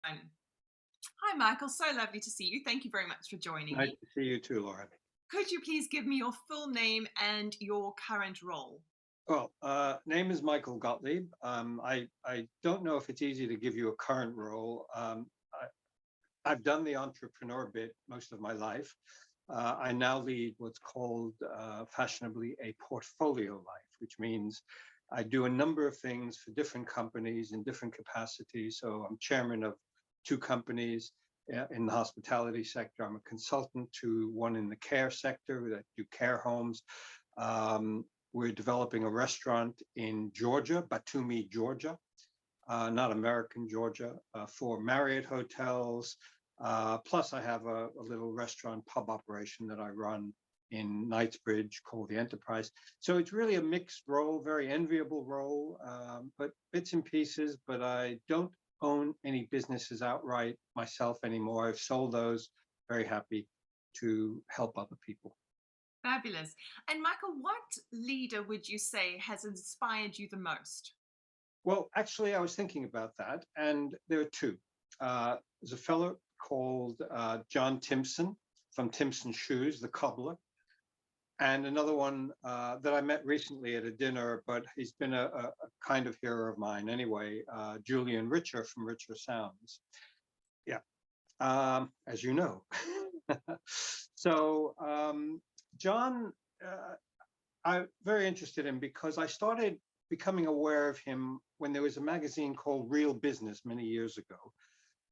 Hi, Michael. So lovely to see you. Thank you very much for joining Nice me. to see you too, Laura. Could you please give me your full name and your current role? Well, name is Michael Gottlieb. I don't know if it's easy to give you a current role. I've done the entrepreneur bit most of my life. I now lead what's called fashionably a portfolio life, which means I do a number of things for different companies in different capacities. So I'm chairman of two companies in the hospitality sector. I'm a consultant to one in the care sector that do care homes. We're developing a restaurant in Georgia, Batumi, Georgia, not American Georgia, for Marriott hotels. Plus, I have a little restaurant pub operation that I run in Knightsbridge called the Enterprise. So it's really a mixed role, very enviable role, but bits and pieces. But I don't own any businesses outright myself anymore. I've sold those. Very happy to help other people. Fabulous. And Michael, what leader would you say has inspired you the most? Well, actually, I was thinking about that, and there are two. There's a fellow called John Timpson from Timpson Shoes, the cobbler, and another one that I met recently at a dinner, but he's been a kind of hero of mine anyway, Julian Richer from Richer Sounds. Yeah, as you know. So John, I'm very interested in because I started becoming aware of him when there was a magazine called Real Business many years ago.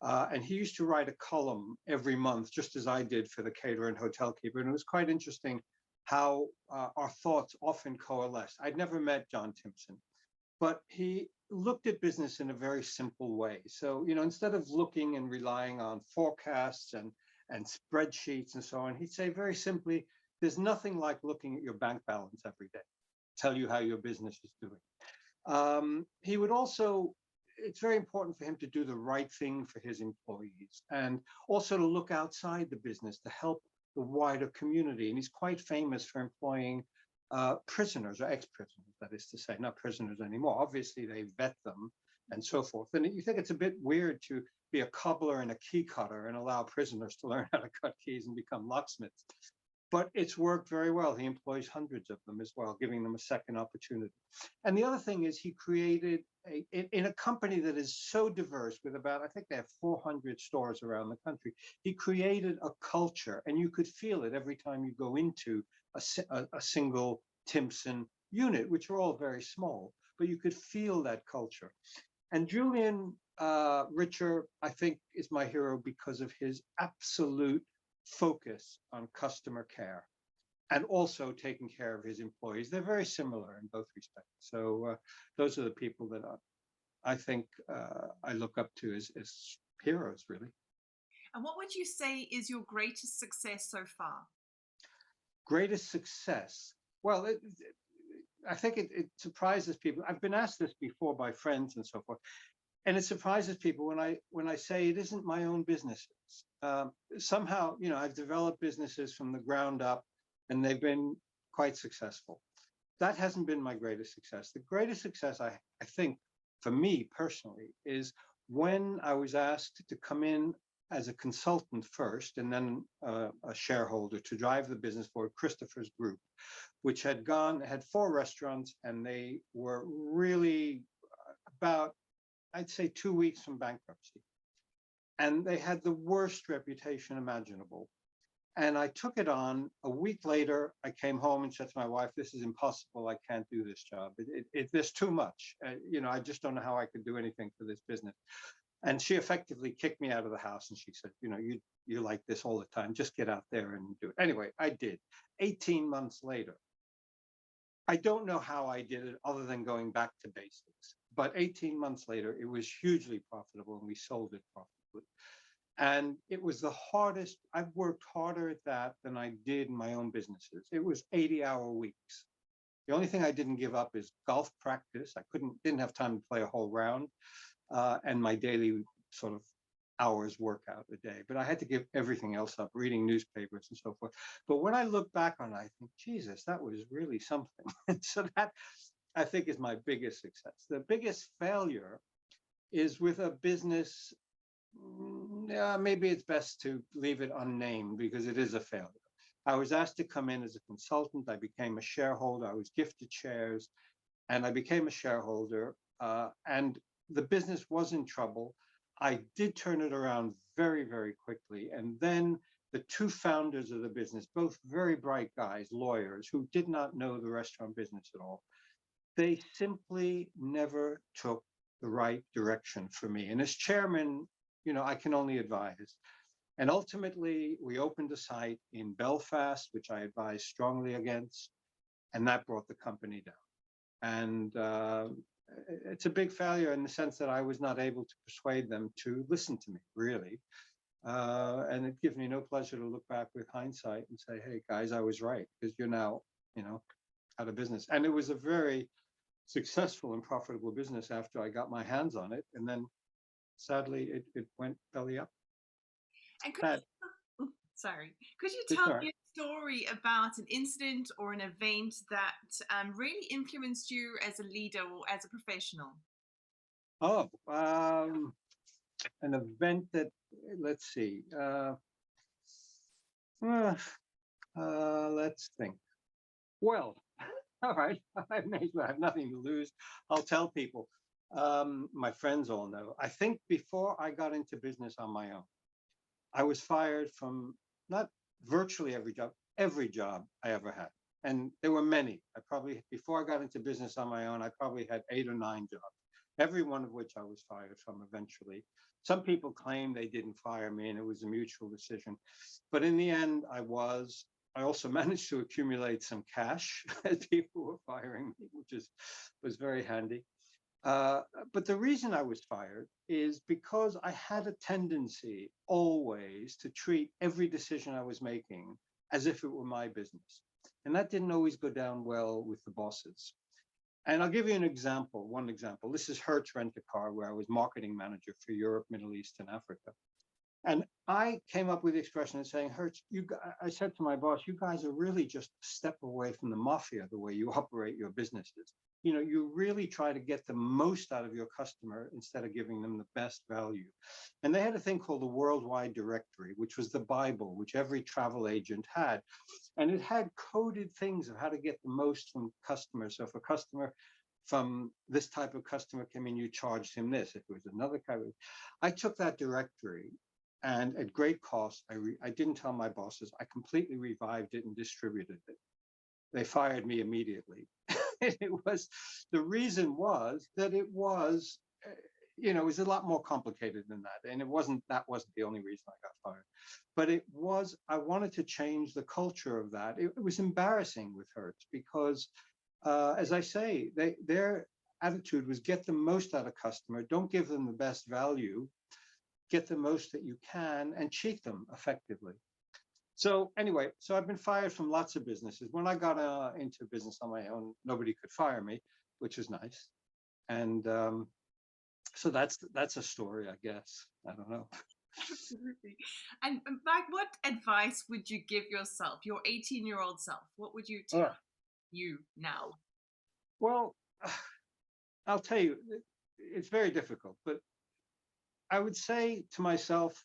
And he used to write a column every month, just as I did for the Caterer and Hotel Keeper. And it was quite interesting how our thoughts often coalesce. I'd never met John Timpson, but he looked at business in a very simple way. So, instead of looking and relying on forecasts and spreadsheets and so on, he'd say very simply, there's nothing like looking at your bank balance every day, tell you how your business is doing. He would also, it's very important for him to do the right thing for his employees and also to look outside the business to help the wider community. And he's quite famous for employing prisoners or ex-prisoners, that is to say, not prisoners anymore. Obviously, they vet them and so forth. And you think it's a bit weird to be a cobbler and a key cutter and allow prisoners to learn how to cut keys and become locksmiths. But it's worked very well. He employs hundreds of them as well, giving them a second opportunity. And the other thing is he created, in a company that is so diverse with about, I think they have 400 stores around the country, he created a culture, and you could feel it every time you go into a single Timpson unit, which are all very small, but you could feel that culture. And Julian Richer, I think, is my hero because of his absolute focus on customer care and also taking care of his employees. They're very similar in both respects. So those are the people that I think I look up to as heroes, really. And what would you say is your greatest success so far? Greatest success. Well, I think it surprises people. I've been asked this before by friends and so forth. And it surprises people when I say it isn't my own businesses. Somehow, I've developed businesses from the ground up, and they've been quite successful. That hasn't been my greatest success. The greatest success, I think, for me personally, is when I was asked to come in as a consultant first, and then a shareholder to drive the business for Christopher's Group, which had four restaurants, and they were really about, I'd say, 2 weeks from bankruptcy. And they had the worst reputation imaginable. And I took it on. A week later, I came home and said to my wife, this is impossible. I can't do this job. There's too much. I just don't know how I could do anything for this business. And she effectively kicked me out of the house. And she said, you like this all the time. Just get out there and do it. Anyway, I did. 18 months later, I don't know how I did it other than going back to basics. But 18 months later, it was hugely profitable and we sold it profitably. And it was the hardest. I've worked harder at that than I did in my own businesses. It was 80-hour weeks. The only thing I didn't give up is golf practice. I didn't have time to play a whole round, and my daily sort of hours workout a day. But I had to give everything else up, reading newspapers and so forth. But when I look back on it, I think, Jesus, that was really something. So that, I think, is my biggest success. The biggest failure is with a business yeah, maybe it's best to leave it unnamed because it is a failure. I was asked to come in as a consultant. I became a shareholder. I was gifted shares, and I became a shareholder. And the business was in trouble. I did turn it around very, very quickly. And then the two founders of the business, both very bright guys, lawyers, who did not know the restaurant business at all, they simply never took the right direction for me. And as chairman, I can only advise. And ultimately, we opened a site in Belfast, which I advised strongly against, and that brought the company down. And it's a big failure in the sense that I was not able to persuade them to listen to me, really. And it gives me no pleasure to look back with hindsight and say, hey, guys, I was right, because you're now, out of business. And it was a very successful and profitable business after I got my hands on it. And then sadly, it went belly up. And Bad. sorry, could you It's tell all right. me a story about an incident or an event that really influenced you as a leader or as a professional? Oh, an event that, let's see. Uh, let's think. Well, all right. I may as well have nothing to lose. I'll tell people. My friends all know. I think before I got into business on my own, I was fired from not virtually every job I ever had. And there were many. Before I got into business on my own, I probably had 8 or 9 jobs, every one of which I was fired from eventually. Some people claim they didn't fire me and it was a mutual decision. But in the end, I also managed to accumulate some cash as people were firing me, was very handy. Uh, but the reason I was fired is because I had a tendency always to treat every decision I was making as if it were my business. And that didn't always go down well with the bosses. And I'll give you one example. This is Hertz Rent a Car, where I was marketing manager for Europe, Middle East, and Africa. And I came up with the expression of saying, Hertz, I said to my boss, you guys are really just a step away from the mafia, the way you operate your businesses. You really try to get the most out of your customer instead of giving them the best value. And they had a thing called the Worldwide Directory, which was the Bible, which every travel agent had. And it had coded things of how to get the most from customers. So if a customer from this type of customer came in, you charged him this. If it was another kind of, I took that directory and at great cost, I didn't tell my bosses. I completely revived it and distributed it. They fired me immediately. The reason was that it was, it was a lot more complicated than that. And that wasn't the only reason I got fired. But I wanted to change the culture of that. It was embarrassing with Hertz because, as I say, their attitude was get the most out of customer, don't give them the best value, get the most that you can and cheat them effectively. So anyway, I've been fired from lots of businesses. When I got into business on my own, nobody could fire me, which is nice. And so that's a story, I guess. I don't know. Absolutely. And Mike, what advice would you give yourself, your 18-year-old self? What would you tell you now? Well, I'll tell you, it's very difficult, but I would say to myself,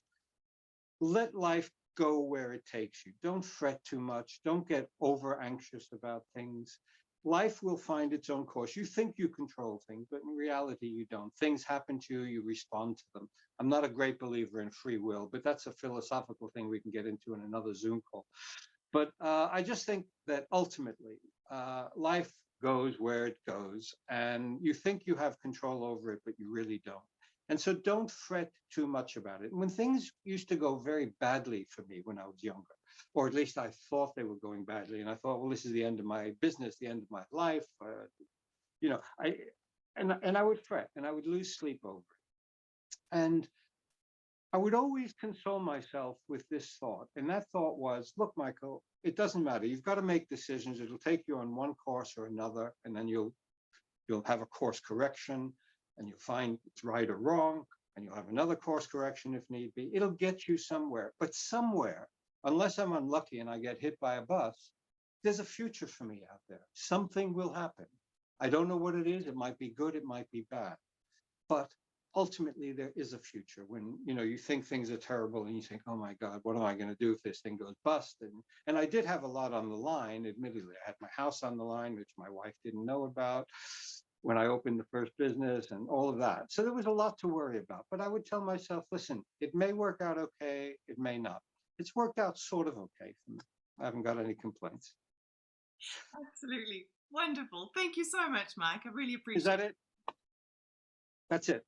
let life go where it takes you. Don't fret too much. Don't get over anxious about things. Life will find its own course. You think you control things, but in reality, you don't. Things happen to you, you respond to them. I'm not a great believer in free will, but that's a philosophical thing we can get into in another Zoom call. But I just think that ultimately, life goes where it goes, and you think you have control over it, but you really don't. And so don't fret too much about it. And when things used to go very badly for me when I was younger, or at least I thought they were going badly, and I thought, well, this is the end of my business, the end of my life. I would fret and I would lose sleep over it. And I would always console myself with this thought. And that thought was, look, Michael, it doesn't matter. You've got to make decisions. It'll take you on one course or another, and then you'll have a course correction, and you'll find it's right or wrong, and you'll have another course correction if need be. It'll get you somewhere. But somewhere, unless I'm unlucky and I get hit by a bus, there's a future for me out there. Something will happen. I don't know what it is. It might be good. It might be bad. But ultimately there is a future. When you think things are terrible and you think, oh my God, what am I going to do if this thing goes bust? And I did have a lot on the line. Admittedly, I had my house on the line, which my wife didn't know about when I opened the first business, and all of that. So there was a lot to worry about. But I would tell myself, listen, it may work out okay, it may not. It's worked out sort of okay for me. I haven't got any complaints. Absolutely. Wonderful. Thank you so much, Mike. I really Is appreciate that it. it? That's it.